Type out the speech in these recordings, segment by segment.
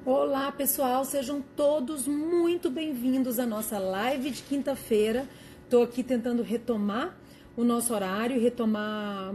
Olá, pessoal, sejam todos muito bem-vindos à nossa live de quinta-feira. Estou aqui tentando retomar o nosso horário, retomar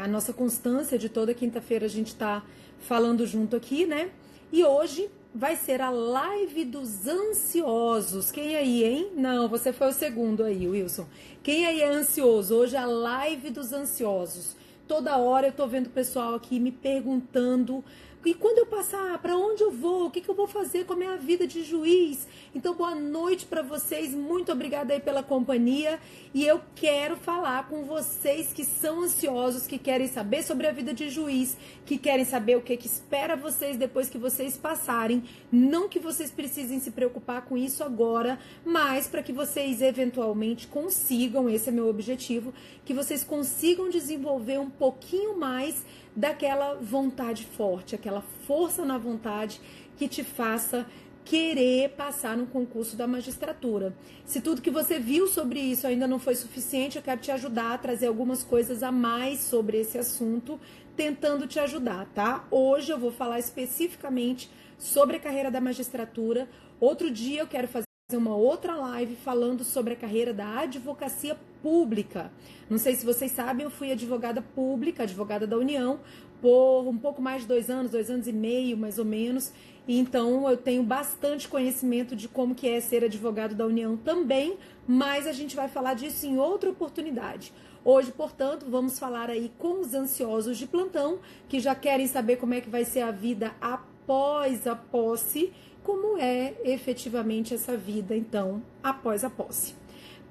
a nossa constância de toda quinta-feira a gente está falando junto aqui, né? E hoje vai ser a live dos ansiosos. Quem aí, hein? Não, você foi o segundo aí, Wilson. Quem aí é ansioso? Hoje é a live dos ansiosos. Toda hora eu tô vendo o pessoal aqui me perguntando: e quando eu passar, para onde eu vou? O que eu vou fazer com a minha vida de juiz? Então, boa noite para vocês. Muito obrigada aí pela companhia. E eu quero falar com vocês que são ansiosos, que querem saber sobre a vida de juiz, que querem saber o que espera vocês depois que vocês passarem. Não que vocês precisem se preocupar com isso agora, mas para que vocês eventualmente consigam, esse é meu objetivo, que vocês consigam desenvolver um pouquinho mais daquela vontade forte, aquela força na vontade que te faça querer passar no concurso da magistratura. Se tudo que você viu sobre isso ainda não foi suficiente, eu quero te ajudar a trazer algumas coisas a mais sobre esse assunto, tentando te ajudar, tá? Hoje eu vou falar especificamente sobre a carreira da magistratura. Outro dia eu quero fazer uma outra live falando sobre a carreira da advocacia pública. Não sei se vocês sabem, eu fui advogada pública, advogada da União, por um pouco mais de 2 anos e meio, mais ou menos. E então eu tenho bastante conhecimento de como que é ser advogado da União também, mas a gente vai falar disso em outra oportunidade. Hoje, portanto, vamos falar aí com os ansiosos de plantão, que já querem saber como é que vai ser a vida após a posse, como é efetivamente essa vida, então, após a posse.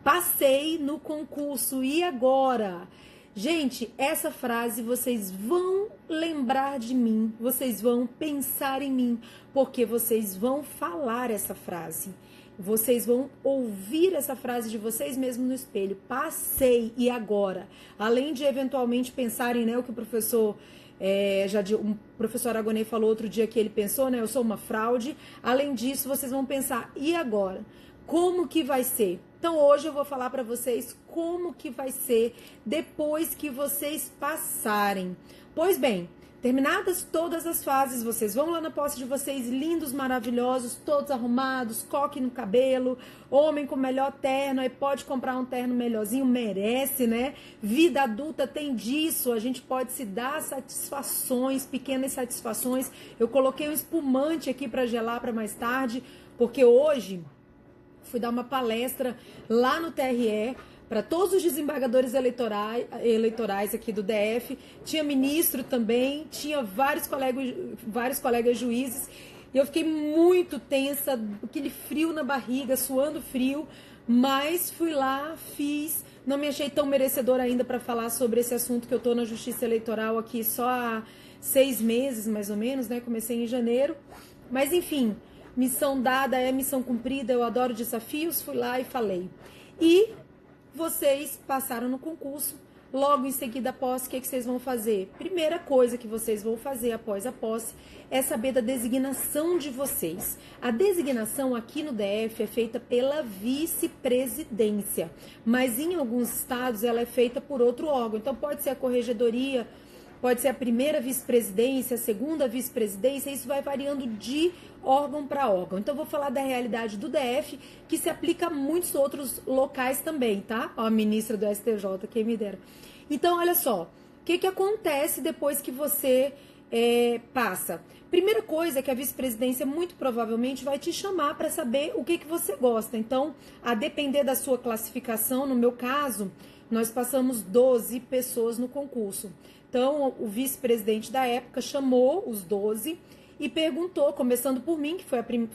Passei no concurso, e agora? Gente, essa frase vocês vão lembrar de mim, vocês vão pensar em mim, porque vocês vão falar essa frase. Vocês vão ouvir essa frase de vocês mesmos no espelho. Passei, e agora? Além de eventualmente pensarem, né, o que o professor... o professor Aragonês falou outro dia que ele pensou, né? Eu sou uma fraude. Além disso, vocês vão pensar, e agora? Como que vai ser? Então, hoje eu vou falar para vocês como que vai ser depois que vocês passarem. Pois bem, terminadas todas as fases, vocês vão lá na posse de vocês, lindos, maravilhosos, todos arrumados, coque no cabelo, homem com melhor terno, aí pode comprar um terno melhorzinho, merece, né? Vida adulta tem disso, a gente pode se dar satisfações, pequenas satisfações. Eu coloquei um espumante aqui para gelar para mais tarde, porque hoje fui dar uma palestra lá no TRE, para todos os desembargadores eleitorais aqui do DF, tinha ministro também, tinha vários colegas juízes, e eu fiquei muito tensa, aquele frio na barriga, suando frio, mas fui lá, fiz, não me achei tão merecedora ainda para falar sobre esse assunto, que eu estou na Justiça Eleitoral aqui só há 6 meses, mais ou menos, né? Comecei em janeiro, mas enfim, missão dada é missão cumprida, eu adoro desafios, fui lá e falei. E vocês passaram no concurso, logo em seguida a posse, o que vocês vão fazer? Primeira coisa que vocês vão fazer após a posse é saber da designação de vocês. A designação aqui no DF é feita pela vice-presidência, mas em alguns estados ela é feita por outro órgão. Então pode ser a corregedoria, pode ser a primeira vice-presidência, a segunda vice-presidência, isso vai variando de órgão para órgão. Então, eu vou falar da realidade do DF, que se aplica a muitos outros locais também, tá? Ó, a ministra do STJ, quem me dera. Então, olha só, o que acontece depois que você passa? Primeira coisa é que a vice-presidência muito provavelmente vai te chamar para saber o que você gosta. Então, a depender da sua classificação, no meu caso, nós passamos 12 pessoas no concurso. Então, o vice-presidente da época chamou os 12 e perguntou, começando por mim, que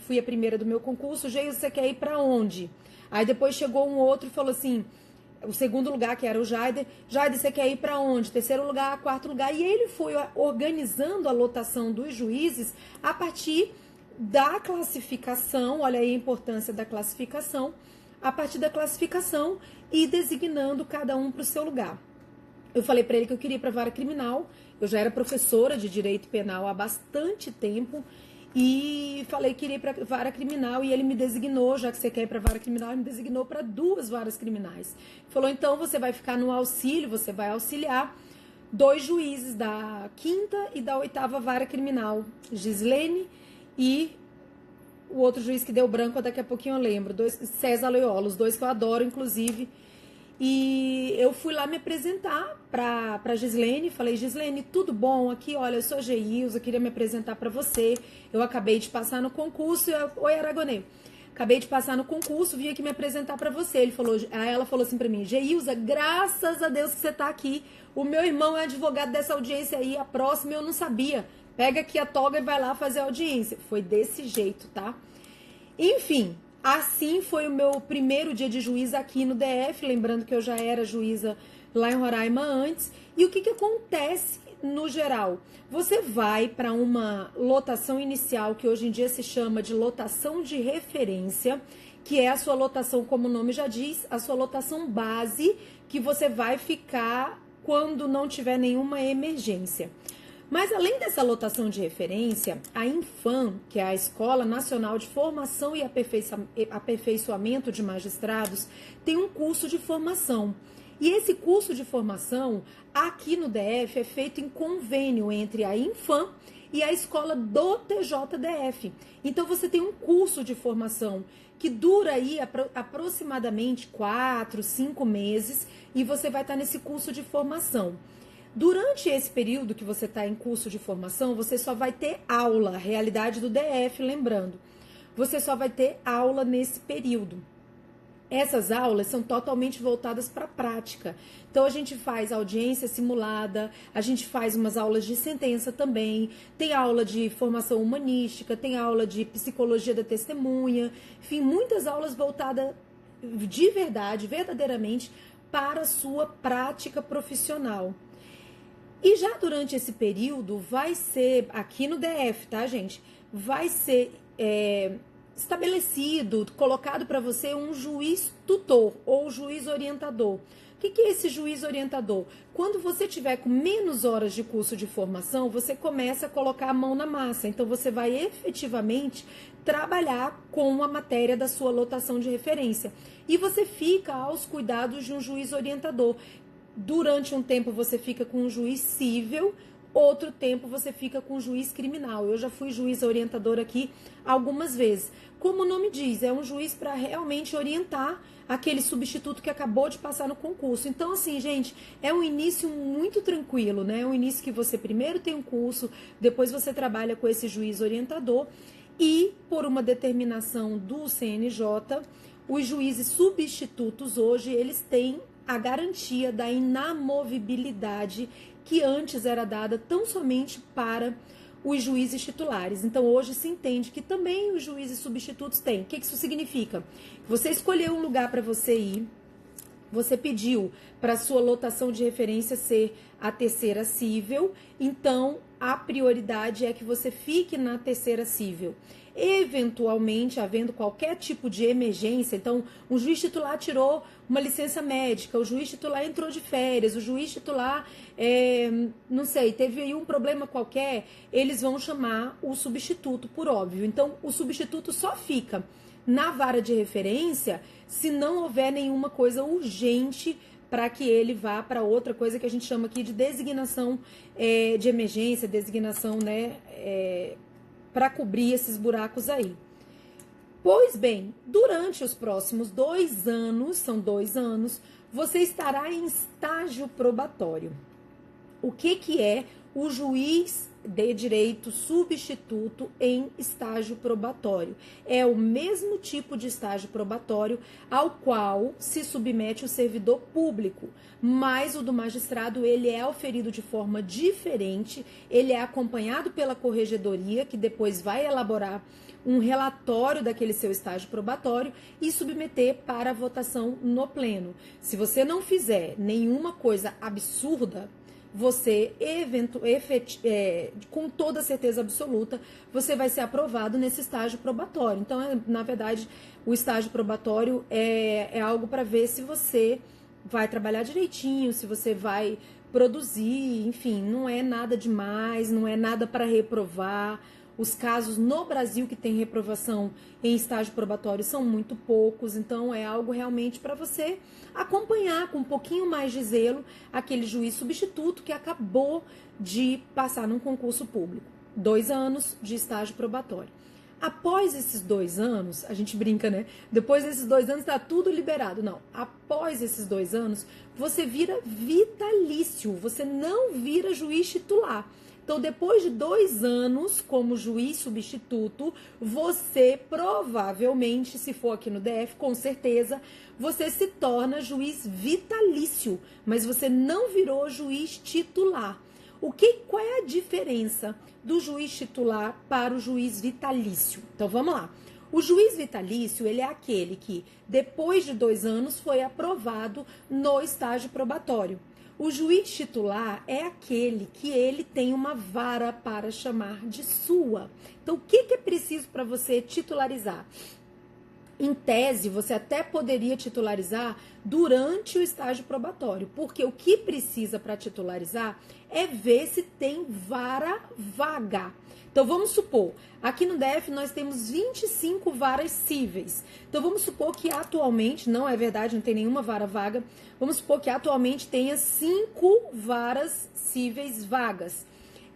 fui a primeira do meu concurso: Geis, você quer ir para onde? Aí depois chegou um outro e falou assim, o segundo lugar, que era o Jaider, você quer ir para onde? Terceiro lugar, quarto lugar. E ele foi organizando a lotação dos juízes a partir da classificação, olha aí a importância da classificação, a partir da classificação e designando cada um para o seu lugar. Eu falei para ele que eu queria ir para a vara criminal, eu já era professora de direito penal há bastante tempo e falei que queria ir para a vara criminal e ele me designou, já que você quer ir para a vara criminal, ele me designou para 2 varas criminais. Falou, então você vai ficar no auxílio, você vai auxiliar 2 juízes da 5ª e da 8ª vara criminal, Gislene e o outro juiz que deu branco, daqui a pouquinho eu lembro, César Loyola, os dois que eu adoro, inclusive. E eu fui lá me apresentar pra Gislene, falei, Gislene, tudo bom? Aqui, olha, eu sou Geilza, eu queria me apresentar pra você. Eu acabei de passar no concurso. Oi, Aragonê. Acabei de passar no concurso, vim aqui me apresentar pra você. Aí ela falou assim pra mim, Geilza, graças a Deus que você tá aqui. O meu irmão é advogado dessa audiência aí, a próxima eu não sabia. Pega aqui a toga e vai lá fazer a audiência. Foi desse jeito, tá? Enfim, assim foi o meu primeiro dia de juíza aqui no DF, lembrando que eu já era juíza lá em Roraima antes. E o que acontece no geral? Você vai para uma lotação inicial, que hoje em dia se chama de lotação de referência, que é a sua lotação, como o nome já diz, a sua lotação base, que você vai ficar quando não tiver nenhuma emergência. Mas além dessa lotação de referência, a Infam, que é a Escola Nacional de Formação e Aperfeiçoamento de Magistrados, tem um curso de formação. E esse curso de formação, aqui no DF, é feito em convênio entre a Infam e a escola do TJDF. Então, você tem um curso de formação que dura aí aproximadamente 4, 5 meses e você vai estar nesse curso de formação. Durante esse período que você está em curso de formação, você só vai ter aula, realidade do DF, lembrando. Você só vai ter aula nesse período. Essas aulas são totalmente voltadas para a prática. Então, a gente faz audiência simulada, a gente faz umas aulas de sentença também, tem aula de formação humanística, tem aula de psicologia da testemunha, enfim, muitas aulas voltadas de verdade, verdadeiramente, para a sua prática profissional. E já durante esse período vai ser, aqui no DF, tá, gente? Vai ser estabelecido, colocado para você um juiz tutor ou juiz orientador. O que é esse juiz orientador? Quando você tiver com menos horas de curso de formação, você começa a colocar a mão na massa. Então, você vai efetivamente trabalhar com a matéria da sua lotação de referência. E você fica aos cuidados de um juiz orientador. Durante um tempo você fica com um juiz civil, outro tempo você fica com um juiz criminal. Eu já fui juiz orientador aqui algumas vezes. Como o nome diz, é um juiz para realmente orientar aquele substituto que acabou de passar no concurso. Então, assim, gente, é um início muito tranquilo, né? É um início que você primeiro tem um curso, depois você trabalha com esse juiz orientador e, por uma determinação do CNJ, os juízes substitutos hoje, eles têm a garantia da inamovibilidade que antes era dada tão somente para os juízes titulares. Então, hoje se entende que também os juízes substitutos têm. O que isso significa? Você escolheu um lugar para você ir, você pediu para a sua lotação de referência ser a terceira cível, então a prioridade é que você fique na terceira cível. Eventualmente, havendo qualquer tipo de emergência, então um juiz titular tirou uma licença médica, o juiz titular entrou de férias, o juiz titular, não sei, teve aí um problema qualquer, eles vão chamar o substituto, por óbvio. Então, o substituto só fica na vara de referência se não houver nenhuma coisa urgente para que ele vá para outra coisa que a gente chama aqui de designação de emergência, designação, né, para cobrir esses buracos aí. Pois bem, durante os próximos 2 anos, são 2 anos, você estará em estágio probatório. O que é o juiz de direito substituto em estágio probatório? É o mesmo tipo de estágio probatório ao qual se submete o servidor público, mas o do magistrado ele é auferido de forma diferente, ele é acompanhado pela corregedoria, que depois vai elaborar um relatório daquele seu estágio probatório e submeter para votação no pleno. Se você não fizer nenhuma coisa absurda, você, com toda certeza absoluta, você vai ser aprovado nesse estágio probatório. Então, na verdade, o estágio probatório é algo para ver se você vai trabalhar direitinho, se você vai produzir, enfim, não é nada demais, não é nada para reprovar. Os casos no Brasil que tem reprovação em estágio probatório são muito poucos, então é algo realmente para você acompanhar com um pouquinho mais de zelo aquele juiz substituto que acabou de passar num concurso público. 2 anos de estágio probatório. Após esses 2 anos, a gente brinca, né? Depois desses 2 anos tá tudo liberado. Não, após esses 2 anos, você vira vitalício, você não vira juiz titular. Então, depois de 2 anos como juiz substituto, você provavelmente, se for aqui no DF, com certeza, você se torna juiz vitalício, mas você não virou juiz titular. Qual é a diferença do juiz titular para o juiz vitalício? Então, vamos lá. O juiz vitalício, ele é aquele que, depois de 2 anos, foi aprovado no estágio probatório. O juiz titular é aquele que ele tem uma vara para chamar de sua. Então, o que é preciso para você titularizar? Em tese, você até poderia titularizar durante o estágio probatório, porque o que precisa para titularizar é ver se tem vara vaga. Então, vamos supor, aqui no DF nós temos 25 varas cíveis. Então, vamos supor que atualmente, não é verdade, não tem nenhuma vara vaga, vamos supor que atualmente tenha 5 varas cíveis vagas.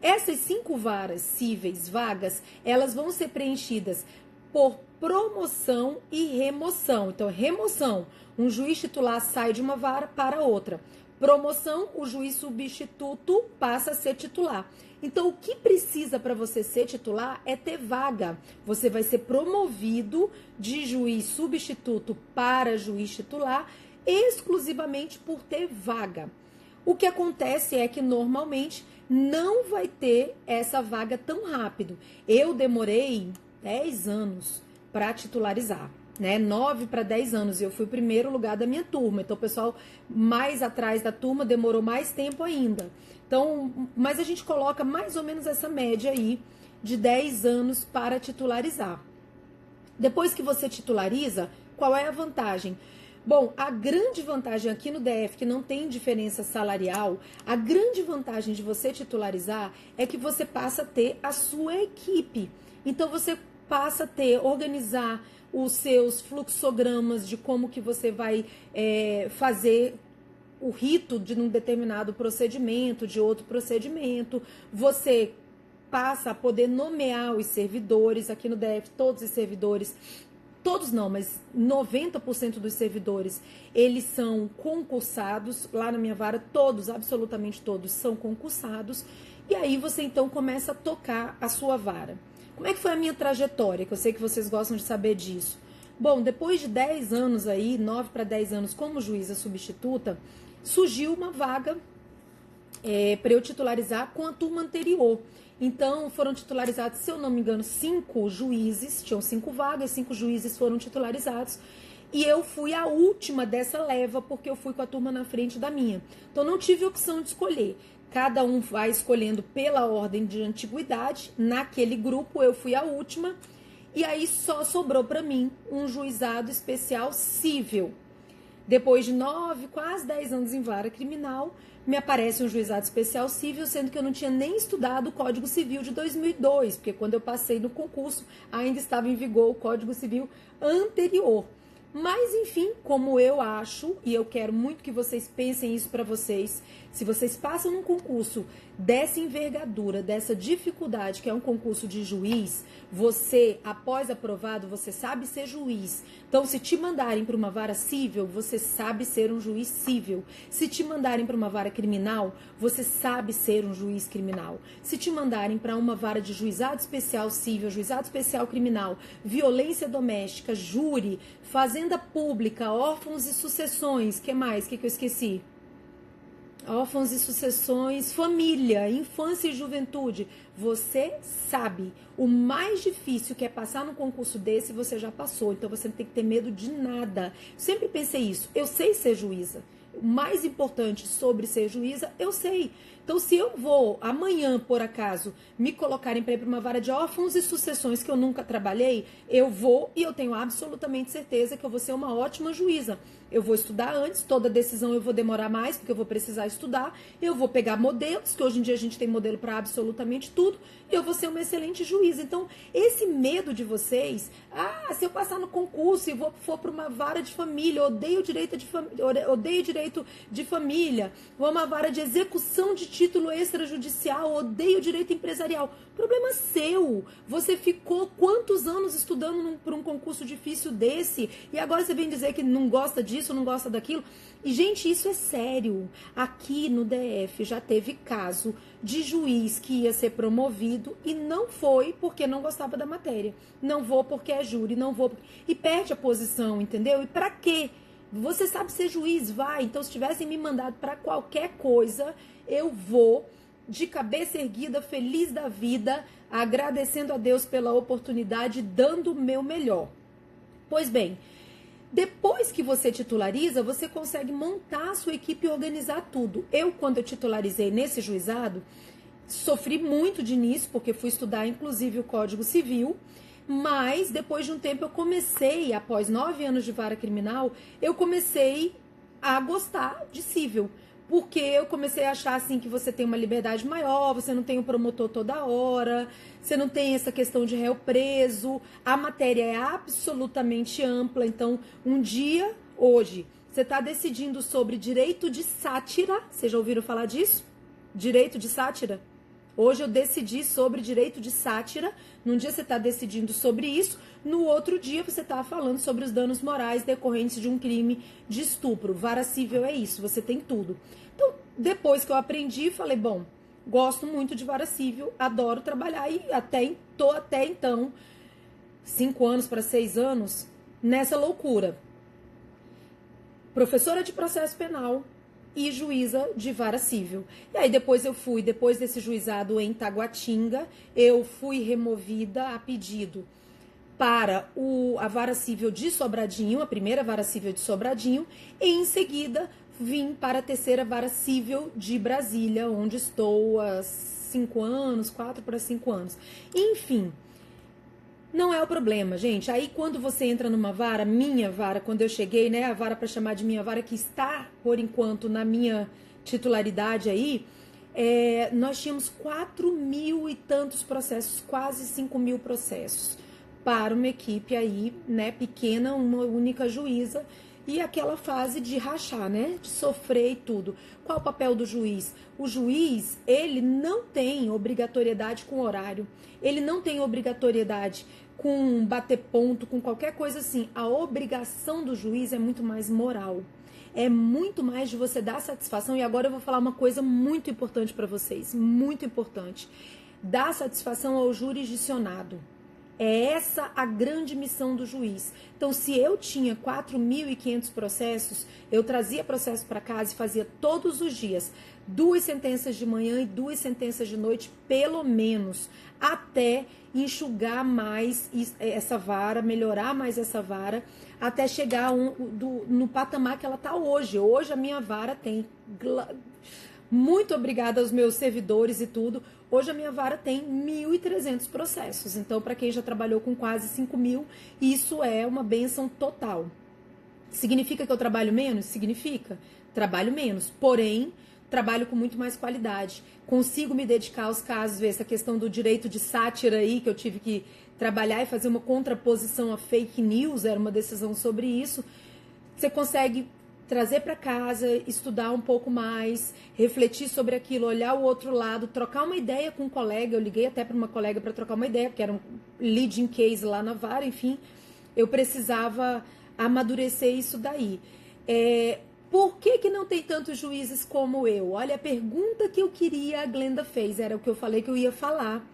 Essas 5 varas cíveis vagas, elas vão ser preenchidas por promoção e remoção. Então, remoção, um juiz titular sai de uma vara para outra. Promoção, o juiz substituto passa a ser titular. Então, o que precisa para você ser titular é ter vaga. Você vai ser promovido de juiz substituto para juiz titular exclusivamente por ter vaga. O que acontece é que normalmente não vai ter essa vaga tão rápido. Eu demorei 10 anos para titularizar, né? 9 para 10 anos. Eu fui o primeiro lugar da minha turma. Então, o pessoal mais atrás da turma demorou mais tempo ainda. Então, mas a gente coloca mais ou menos essa média aí de 10 anos para titularizar. Depois que você titulariza, qual é a vantagem? Bom, a grande vantagem aqui no DF, que não tem diferença salarial, a grande vantagem de você titularizar é que você passa a ter a sua equipe. Então, você passa a organizar os seus fluxogramas de como que você vai fazer o rito de um determinado procedimento, de outro procedimento. Você passa a poder nomear os servidores. Aqui no DF, todos os servidores, todos não, mas 90% dos servidores, eles são concursados. Lá na minha vara, todos, absolutamente todos, são concursados. E aí você, então, começa a tocar a sua vara. Como é que foi a minha trajetória? Que eu sei que vocês gostam de saber disso. Bom, depois de 10 anos aí, 9 para 10 anos como juíza substituta, surgiu uma vaga para eu titularizar com a turma anterior. Então, foram titularizados, se eu não me engano, 5 juízes, tinham 5 vagas, 5 juízes foram titularizados. E eu fui a última dessa leva, porque eu fui com a turma na frente da minha. Então, não tive opção de escolher. Cada um vai escolhendo pela ordem de antiguidade. Naquele grupo, eu fui a última. E aí, só sobrou para mim um juizado especial cível. Depois de 9, quase 10 anos em vara criminal, me aparece um juizado especial cível, sendo que eu não tinha nem estudado o Código Civil de 2002, porque quando eu passei no concurso, ainda estava em vigor o Código Civil anterior. Mas, enfim, como eu acho, e eu quero muito que vocês pensem isso para vocês, se vocês passam num concurso dessa envergadura, dessa dificuldade, que é um concurso de juiz, você, após aprovado, você sabe ser juiz. Então, se te mandarem para uma vara cível, você sabe ser um juiz cível. Se te mandarem para uma vara criminal, você sabe ser um juiz criminal. Se te mandarem para uma vara de juizado especial cível, juizado especial criminal, violência doméstica, júri, fazenda pública, órfãos e sucessões, que mais? O que eu esqueci? Órfãos e sucessões, família, infância e juventude. Você sabe. O mais difícil que é passar num concurso desse, você já passou. Então, você não tem que ter medo de nada. Sempre pensei isso. Eu sei ser juíza. O mais importante sobre ser juíza, eu sei. Então, se eu vou amanhã, por acaso, me colocarem para ir para uma vara de órfãos e sucessões que eu nunca trabalhei, eu vou e eu tenho absolutamente certeza que eu vou ser uma ótima juíza. Eu vou estudar antes, toda decisão eu vou demorar mais, porque eu vou precisar estudar. Eu vou pegar modelos, que hoje em dia a gente tem modelo para absolutamente tudo, e eu vou ser uma excelente juíza. Então, esse medo de vocês, se eu passar no concurso e for para uma vara de família, odeio direito de família, vou a uma vara de execução de título extrajudicial, odeio direito empresarial. Problema seu. Você ficou quantos anos estudando para um concurso difícil desse e agora você vem dizer que não gosta disso, não gosta daquilo? E, gente, isso é sério. Aqui no DF já teve caso de juiz que ia ser promovido e não foi porque não gostava da matéria. Não vou porque é júri, não vou. E perde a posição, entendeu? E pra quê? Você sabe ser juiz? Vai. Então, se tivessem me mandado para qualquer coisa, eu vou de cabeça erguida, feliz da vida, agradecendo a Deus pela oportunidade, dando o meu melhor. Pois bem, depois que você titulariza, você consegue montar a sua equipe e organizar tudo. Eu, quando eu titularizei nesse juizado, sofri muito de início, porque fui estudar inclusive o Código Civil, mas depois de um tempo eu comecei, após 9 anos de vara criminal, eu comecei a gostar de civil. Porque eu comecei a achar assim que você tem uma liberdade maior, você não tem um promotor toda hora, você não tem essa questão de réu preso, a matéria é absolutamente ampla. Então, um dia, hoje, você está decidindo sobre direito de sátira, vocês já ouviram falar disso? Direito de sátira? Hoje eu decidi sobre direito de sátira, num dia você está decidindo sobre isso, no outro dia você está falando sobre os danos morais decorrentes de um crime de estupro. Vara civil é isso, você tem tudo. Então, depois que eu aprendi, falei, bom, gosto muito de vara civil, adoro trabalhar e tô até então, 5 anos para 6 anos, nessa loucura. Professora de processo penal e juíza de vara civil. E aí depois desse juizado em Taguatinga, eu fui removida a pedido para a vara civil de Sobradinho, a primeira vara civil de Sobradinho, e em seguida vim para a terceira vara civil de Brasília, onde estou há 5 anos, 4 para 5 anos. Enfim, não é o problema, gente. Aí quando você entra numa vara, minha vara, quando eu cheguei, né, a vara para chamar de minha vara, que está, por enquanto, na minha titularidade aí, nós tínhamos 4.000 e tantos processos, quase 5.000 processos, para uma equipe aí, né, pequena, uma única juíza, e aquela fase de rachar, né, de sofrer e tudo. Qual o papel do juiz? O juiz, ele não tem obrigatoriedade com horário, ele não tem obrigatoriedade com bater ponto, com qualquer coisa assim. A obrigação do juiz é muito mais moral. É muito mais de você dar satisfação. E agora eu vou falar uma coisa muito importante para vocês, muito importante. Dar satisfação ao jurisdicionado. É essa a grande missão do juiz. Então, se eu tinha 4.500 processos, eu trazia processo para casa e fazia todos os dias 2 sentenças de manhã e 2 sentenças de noite, pelo menos, até enxugar mais essa vara, melhorar mais essa vara, até chegar no patamar que ela está hoje. Hoje a minha vara tem... Muito obrigada aos meus servidores e tudo. Hoje a minha vara tem 1.300 processos. Então, para quem já trabalhou com quase 5.000, isso é uma bênção total. Significa que eu trabalho menos? Significa. Trabalho menos. Porém, trabalho com muito mais qualidade. Consigo me dedicar aos casos, essa questão do direito de sátira aí, que eu tive que trabalhar e fazer uma contraposição a fake news, era uma decisão sobre isso. Você consegue trazer para casa, estudar um pouco mais, refletir sobre aquilo, olhar o outro lado, trocar uma ideia com um colega. Eu liguei até para uma colega para trocar uma ideia, porque era um leading case lá na vara, enfim, eu precisava amadurecer isso daí. Por que não tem tantos juízes como eu? Olha, a pergunta que eu queria, a Glenda fez, era o que eu falei que eu ia falar,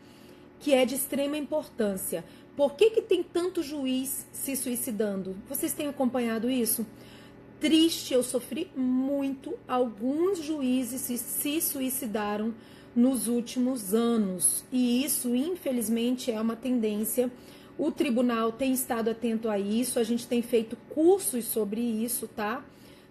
que é de extrema importância. Por que tem tanto juiz se suicidando? Vocês têm acompanhado isso? Triste, eu sofri muito. Alguns juízes se suicidaram nos últimos anos. E isso, infelizmente, é uma tendência. O tribunal tem estado atento a isso. A gente tem feito cursos sobre isso, tá?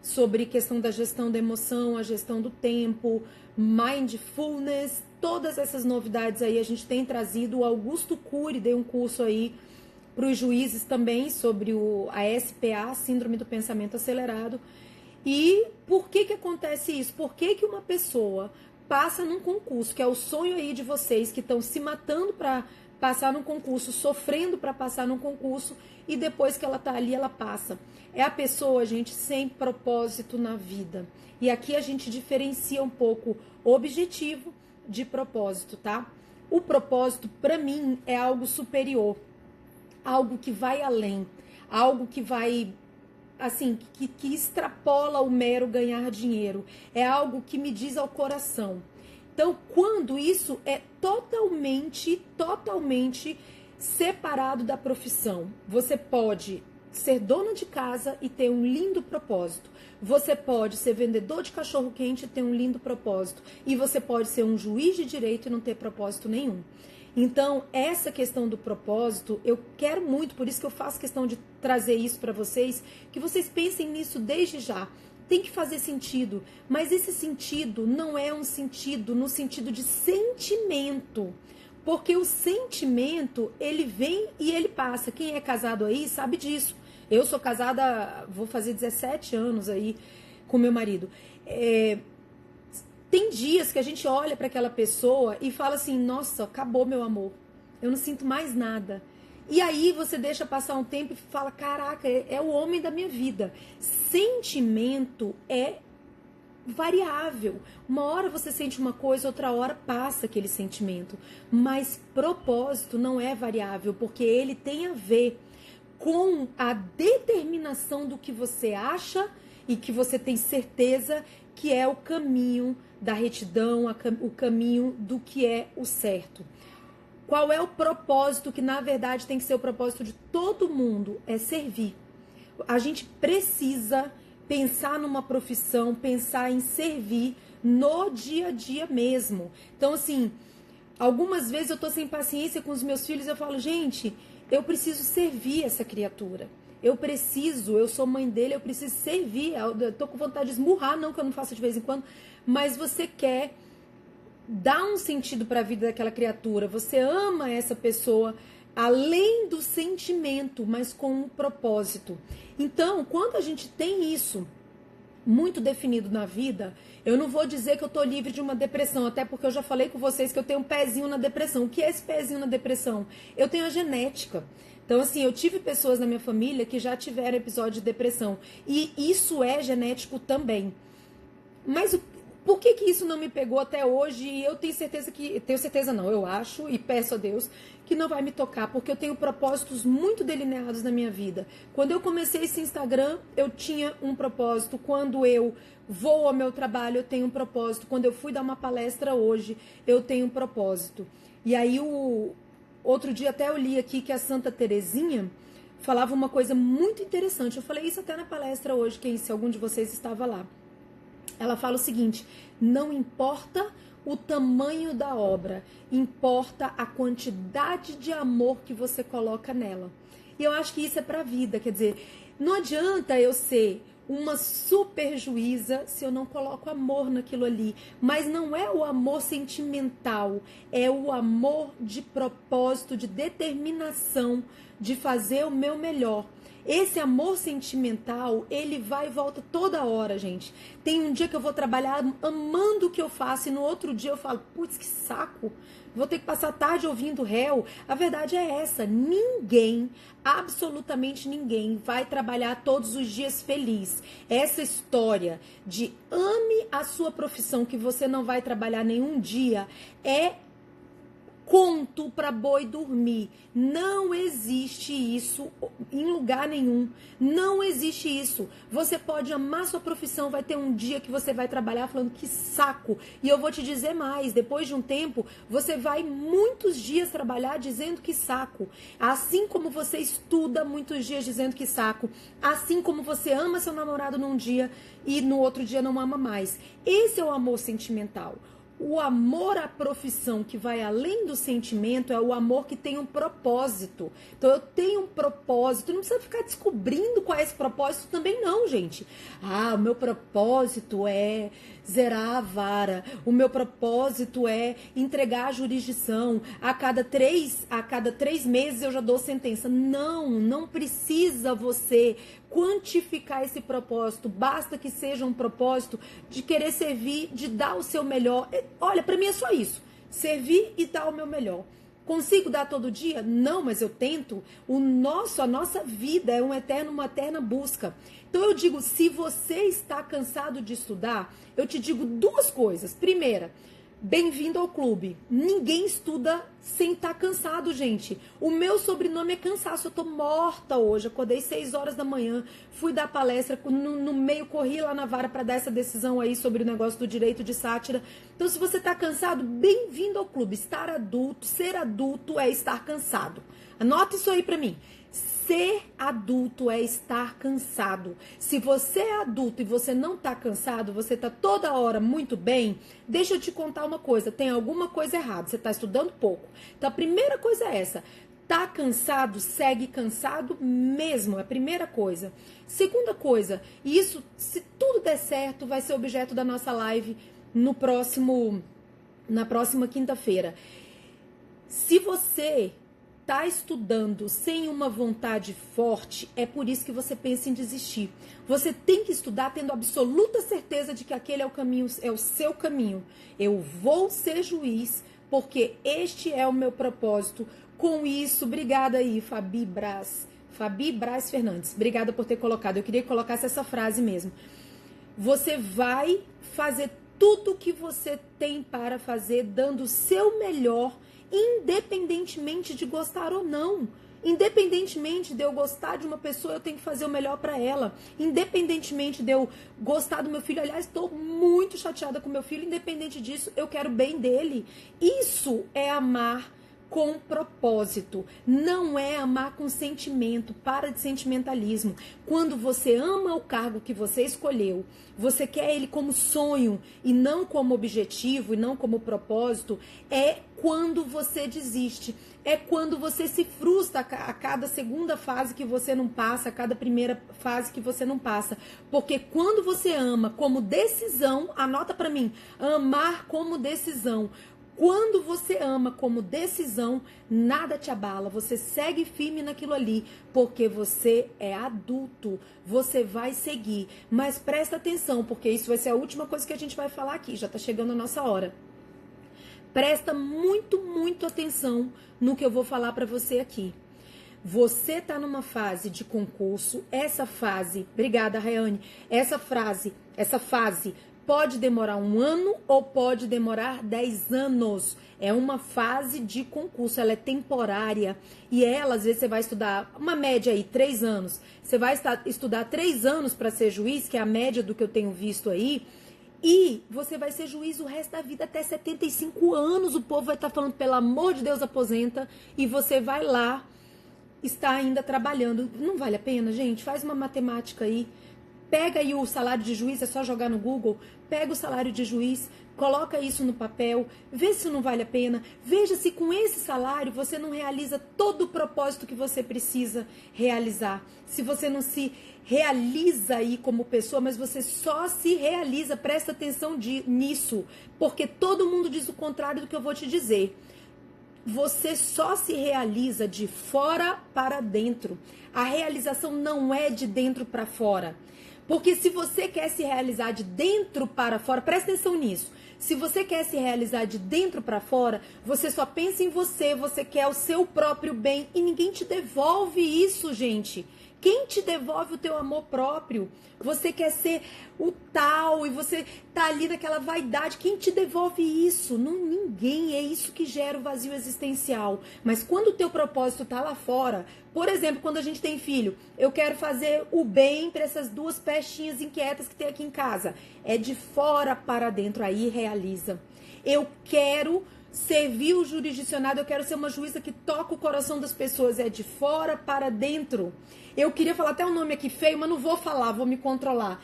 sobre questão da gestão da emoção, a gestão do tempo, mindfulness, todas essas novidades aí a gente tem trazido. O Augusto Cury deu um curso aí para os juízes também sobre a SPA, Síndrome do Pensamento Acelerado. E por que acontece isso? Por que uma pessoa passa num concurso, que é o sonho aí de vocês que estão se matando para passar num concurso, sofrendo para passar num concurso, e depois que ela tá ali, ela passa? É a pessoa, gente, sem propósito na vida. E aqui a gente diferencia um pouco objetivo de propósito, tá? O propósito, para mim, é algo superior, algo que vai além, algo que vai, assim, que extrapola o mero ganhar dinheiro. É algo que me diz ao coração. Então, quando isso é totalmente separado da profissão, você pode ser dona de casa e ter um lindo propósito. Você pode ser vendedor de cachorro-quente e ter um lindo propósito. E você pode ser um juiz de direito e não ter propósito nenhum. Então, essa questão do propósito, eu quero muito, por isso que eu faço questão de trazer isso para vocês, que vocês pensem nisso desde já. Tem que fazer sentido, mas esse sentido não é um sentido no sentido de sentimento, porque o sentimento, ele vem e ele passa. Quem é casado aí sabe disso. Eu sou casada, vou fazer 17 anos aí com meu marido. Tem dias que a gente olha para aquela pessoa e fala assim, nossa, acabou meu amor, eu não sinto mais nada. E aí você deixa passar um tempo e fala, caraca, é o homem da minha vida. Sentimento é variável. Uma hora você sente uma coisa, outra hora passa aquele sentimento. Mas propósito não é variável, porque ele tem a ver com a determinação do que você acha e que você tem certeza que é o caminho da retidão, o caminho do que é o certo. Qual é o propósito que, na verdade, tem que ser o propósito de todo mundo? É servir. A gente precisa pensar numa profissão, pensar em servir no dia a dia mesmo. Então, assim, algumas vezes eu tô sem paciência com os meus filhos, eu falo, gente, eu preciso servir essa criatura. Eu sou mãe dele, eu preciso servir. Eu tô com vontade de esmurrar, não que eu não faça de vez em quando, mas você quer dar um sentido para a vida daquela criatura. Você ama essa pessoa além do sentimento, mas com um propósito. Então, quando a gente tem isso muito definido na vida, eu não vou dizer que eu tô livre de uma depressão, até porque eu já falei com vocês que eu tenho um pezinho na depressão. O que é esse pezinho na depressão? Eu tenho a genética. Então, assim, eu tive pessoas na minha família que já tiveram episódio de depressão. E isso é genético também. Mas por que isso não me pegou até hoje? E eu tenho certeza que... Tenho certeza não, eu acho e peço a Deus que não vai me tocar, porque eu tenho propósitos muito delineados na minha vida. Quando eu comecei esse Instagram, eu tinha um propósito. Quando eu vou ao meu trabalho, eu tenho um propósito. Quando eu fui dar uma palestra hoje, eu tenho um propósito. E aí, outro dia até eu li aqui que a Santa Terezinha falava uma coisa muito interessante. Eu falei isso até na palestra hoje, se algum de vocês estava lá. Ela fala o seguinte, não importa o tamanho da obra, importa a quantidade de amor que você coloca nela. E eu acho que isso é pra vida, quer dizer, não adianta eu ser uma super juíza se eu não coloco amor naquilo ali. Mas não é o amor sentimental, é o amor de propósito, de determinação, de fazer o meu melhor. Esse amor sentimental, ele vai e volta toda hora, gente. Tem um dia que eu vou trabalhar amando o que eu faço e no outro dia eu falo, putz, que saco, vou ter que passar a tarde ouvindo réu. A verdade é essa, ninguém, absolutamente ninguém, vai trabalhar todos os dias feliz. Essa história de ame a sua profissão que você não vai trabalhar nenhum dia é conto para boi dormir. Não existe isso em lugar nenhum. Não existe isso. Você pode amar sua profissão, vai ter um dia que você vai trabalhar falando que saco. E eu vou te dizer mais, depois de um tempo, você vai muitos dias trabalhar dizendo que saco. Assim como você estuda muitos dias dizendo que saco. Assim como você ama seu namorado num dia e no outro dia não ama mais. Esse é o amor sentimental. O amor à profissão que vai além do sentimento é o amor que tem um propósito. Então eu tenho um propósito, não precisa ficar descobrindo qual é esse propósito também não, gente. O meu propósito é zerar a vara, o meu propósito é entregar a jurisdição, a cada três meses eu já dou sentença. Não precisa você quantificar esse propósito, basta que seja um propósito de querer servir, de dar o seu melhor. Olha, para mim é só isso, servir e dar o meu melhor. Consigo dar todo dia? Não, mas eu tento. A nossa vida é uma eterna busca. Então eu digo, se você está cansado de estudar, eu te digo duas coisas. Primeira, bem-vindo ao clube. Ninguém estuda sem estar cansado, gente. O meu sobrenome é cansaço. Eu tô morta hoje. Acordei 6 horas da manhã, fui dar palestra, no meio corri lá na vara para dar essa decisão aí sobre o negócio do direito de sátira. Então, se você tá cansado, bem-vindo ao clube. Estar adulto, ser adulto é estar cansado. Anota isso aí para mim. Ser adulto é estar cansado. Se você é adulto e você não tá cansado, você tá toda hora muito bem, deixa eu te contar uma coisa, tem alguma coisa errada, você tá estudando pouco. Então a primeira coisa é essa, tá cansado, segue cansado mesmo, é a primeira coisa. Segunda coisa, e isso, se tudo der certo, vai ser objeto da nossa live na próxima quinta-feira. Se você tá estudando sem uma vontade forte, é por isso que você pensa em desistir. Você tem que estudar tendo absoluta certeza de que aquele é o caminho, é o seu caminho. Eu vou ser juiz porque este é o meu propósito. Com isso, obrigada aí, Fabi Braz Fernandes. Obrigada por ter colocado. Eu queria que colocasse essa frase mesmo. Você vai fazer tudo o que você tem para fazer, dando o seu melhor, independentemente de gostar ou não. Independentemente de eu gostar de uma pessoa, eu tenho que fazer o melhor para ela. Independentemente de eu gostar do meu filho, aliás, estou muito chateada com meu filho, independente disso, eu quero o bem dele. Isso é amar com propósito, não é amar com sentimento. Para de sentimentalismo. Quando você ama o cargo que você escolheu, você quer ele como sonho e não como objetivo e não como propósito, é quando você desiste, é quando você se frustra a cada segunda fase que você não passa, a cada primeira fase que você não passa, porque quando você ama como decisão, anota pra mim, amar como decisão. Quando você ama como decisão, nada te abala, você segue firme naquilo ali, porque você é adulto, você vai seguir. Mas presta atenção, porque isso vai ser a última coisa que a gente vai falar aqui, já tá chegando a nossa hora. Presta muito atenção no que eu vou falar para você aqui. Você tá numa fase de concurso, essa fase, obrigada, Rayane, essa fase pode demorar 1 ano ou pode demorar 10 anos. É uma fase de concurso, ela é temporária. E ela, às vezes, você vai estudar, uma média aí, 3 anos. Você vai estudar 3 anos para ser juiz, que é a média do que eu tenho visto aí. E você vai ser juiz o resto da vida, até 75 anos. O povo vai estar falando, pelo amor de Deus, aposenta. E você vai lá, está ainda trabalhando. Não vale a pena, gente? Faz uma matemática aí. Pega aí o salário de juiz, é só jogar no Google, pega o salário de juiz, coloca isso no papel, vê se não vale a pena, veja se com esse salário você não realiza todo o propósito que você precisa realizar. Se você não se realiza aí como pessoa, mas você só se realiza, presta atenção nisso, porque todo mundo diz o contrário do que eu vou te dizer. Você só se realiza de fora para dentro. A realização não é de dentro para fora. Porque se você quer se realizar de dentro para fora, presta atenção nisso. Se você quer se realizar de dentro para fora, você só pensa em você, você quer o seu próprio bem e ninguém te devolve isso, gente. Quem te devolve o teu amor próprio? Você quer ser o tal e você tá ali naquela vaidade. Quem te devolve isso? Não, ninguém. É isso que gera o vazio existencial. Mas quando o teu propósito tá lá fora, por exemplo, quando a gente tem filho, eu quero fazer o bem para essas 2 pestinhas inquietas que tem aqui em casa. É de fora para dentro, aí realiza. Eu quero servir o jurisdicionado, eu quero ser uma juíza que toca o coração das pessoas. É de fora para dentro. Eu queria falar até um nome aqui feio, mas não vou falar, vou me controlar.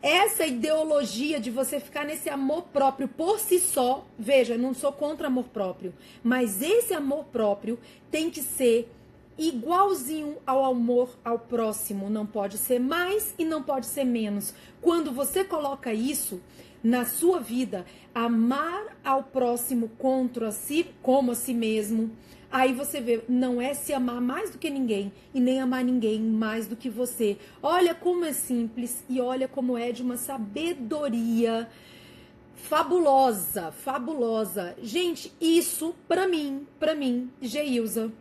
Essa ideologia de você ficar nesse amor próprio por si só, veja, eu não sou contra amor próprio, mas esse amor próprio tem que ser igualzinho ao amor ao próximo, não pode ser mais e não pode ser menos. Quando você coloca isso na sua vida, amar ao próximo contra si, como a si mesmo, aí você vê, não é se amar mais do que ninguém e nem amar ninguém mais do que você. Olha como é simples e olha como é de uma sabedoria fabulosa, fabulosa. Gente, isso pra mim, Geilza,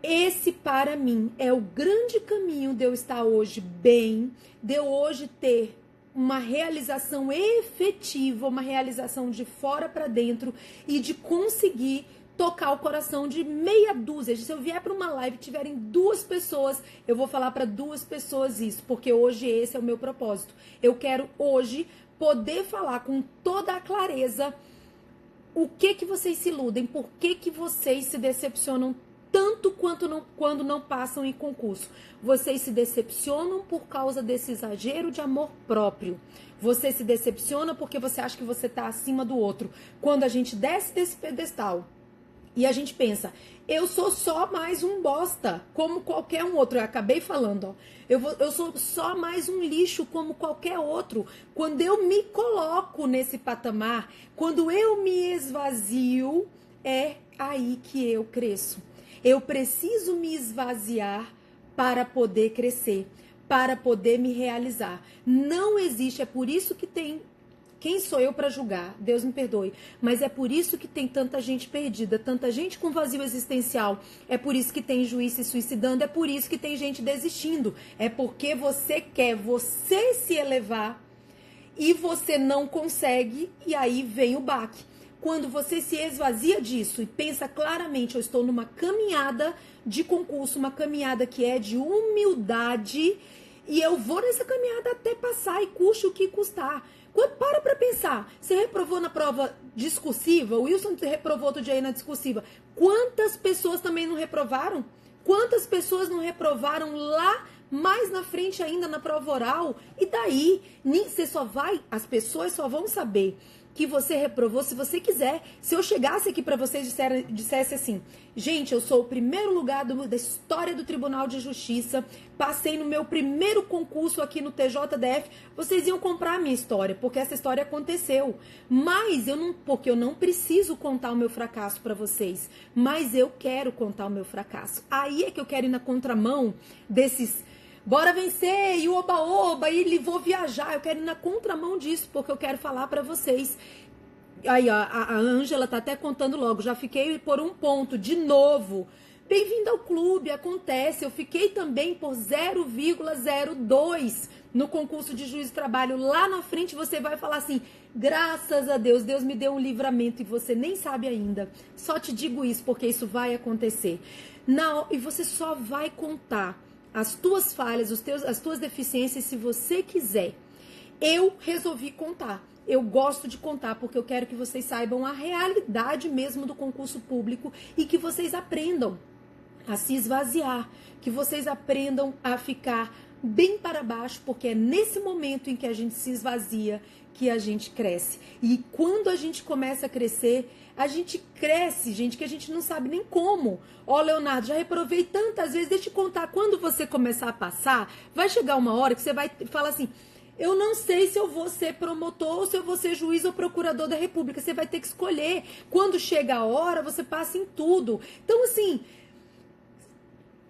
esse para mim é o grande caminho de eu estar hoje bem, de eu hoje ter uma realização efetiva, uma realização de fora para dentro e de conseguir tocar o coração de meia dúzia. Se eu vier para uma live e tiverem 2 pessoas, eu vou falar para 2 pessoas isso, porque hoje esse é o meu propósito. Eu quero hoje poder falar com toda a clareza o que vocês se iludem, por que vocês se decepcionam tanto quando não passam em concurso. Vocês se decepcionam por causa desse exagero de amor próprio. Você se decepciona porque você acha que você está acima do outro. Quando a gente desce desse pedestal e a gente pensa, eu sou só mais um bosta, como qualquer um outro. Eu acabei falando, ó. Eu sou só mais um lixo como qualquer outro. Quando eu me coloco nesse patamar, quando eu me esvazio, é aí que eu cresço. Eu preciso me esvaziar para poder crescer, para poder me realizar. Não existe, é por isso que tem... Quem sou eu para julgar? Deus me perdoe. Mas é por isso que tem tanta gente perdida, tanta gente com vazio existencial. É por isso que tem juiz se suicidando, é por isso que tem gente desistindo. É porque você quer você se elevar e você não consegue e aí vem o baque. Quando você se esvazia disso e pensa claramente, eu estou numa caminhada de concurso, uma caminhada que é de humildade e eu vou nessa caminhada até passar e custe o que custar. Para pensar, você reprovou na prova discursiva, o Wilson reprovou outro dia aí na discursiva. Quantas pessoas também não reprovaram? Quantas pessoas não reprovaram lá mais na frente ainda na prova oral? E daí, você só vai, as pessoas só vão saber que você reprovou se você quiser. Se eu chegasse aqui para vocês e dissesse assim, gente, eu sou o primeiro lugar da história do Tribunal de Justiça, passei no meu primeiro concurso aqui no TJDF, vocês iam comprar a minha história, porque essa história aconteceu. Mas porque eu não preciso contar o meu fracasso para vocês, mas eu quero contar o meu fracasso. Aí é que eu quero ir na contramão desses bora vencer, e o oba-oba, e vou viajar. Eu quero ir na contramão disso, porque eu quero falar pra vocês. Aí, ó, a Ângela tá até contando logo. Já fiquei por 1 ponto, de novo. Bem-vindo ao clube, acontece. Eu fiquei também por 0,02 no concurso de juiz de trabalho. Lá na frente você vai falar assim, graças a Deus, Deus me deu um livramento e você nem sabe ainda. Só te digo isso, porque isso vai acontecer. E você só vai contar as tuas falhas, as tuas deficiências, se você quiser. Eu resolvi contar. Eu gosto de contar, porque eu quero que vocês saibam a realidade mesmo do concurso público e que vocês aprendam a se esvaziar, que vocês aprendam a ficar bem para baixo, porque é nesse momento em que a gente se esvazia que a gente cresce. E quando a gente começa a crescer, a gente cresce, gente, que a gente não sabe nem como. Ó, Leonardo, já reprovei tantas vezes, deixa eu te contar, quando você começar a passar, vai chegar uma hora que você vai falar assim, eu não sei se eu vou ser promotor ou se eu vou ser juiz ou procurador da República, você vai ter que escolher. Quando chega a hora, você passa em tudo. Então, assim,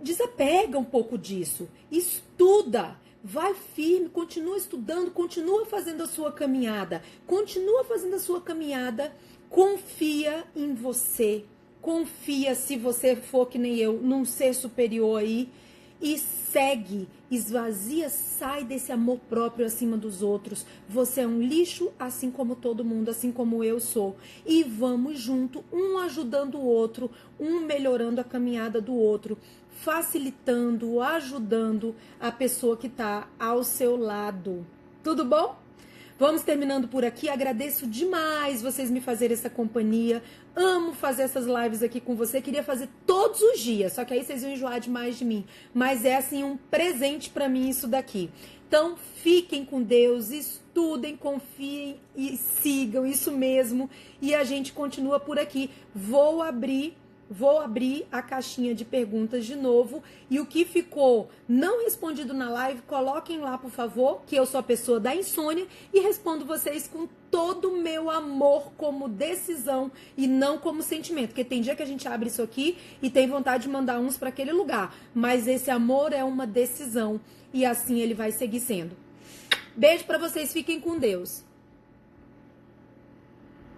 desapega um pouco disso, estuda. Vai firme, continua estudando, continua fazendo a sua caminhada. Continua fazendo a sua caminhada, confia em você. Confia, se você for que nem eu, num ser superior aí. E segue, esvazia, sai desse amor próprio acima dos outros. Você é um lixo, assim como todo mundo, assim como eu sou. E vamos junto, um ajudando o outro, um melhorando a caminhada do outro, facilitando, ajudando a pessoa que está ao seu lado. Tudo bom? Vamos terminando por aqui. Agradeço demais vocês me fazerem essa companhia. Amo fazer essas lives aqui com você. Queria fazer todos os dias, só que aí vocês iam enjoar demais de mim. Mas é assim um presente pra mim isso daqui. Então, fiquem com Deus, estudem, confiem e sigam, isso mesmo. E a gente continua por aqui. Vou abrir a caixinha de perguntas de novo. E o que ficou não respondido na live, coloquem lá, por favor, que eu sou a pessoa da insônia e respondo vocês com todo o meu amor como decisão e não como sentimento. Porque tem dia que a gente abre isso aqui e tem vontade de mandar uns para aquele lugar. Mas esse amor é uma decisão e assim ele vai seguir sendo. Beijo para vocês, fiquem com Deus.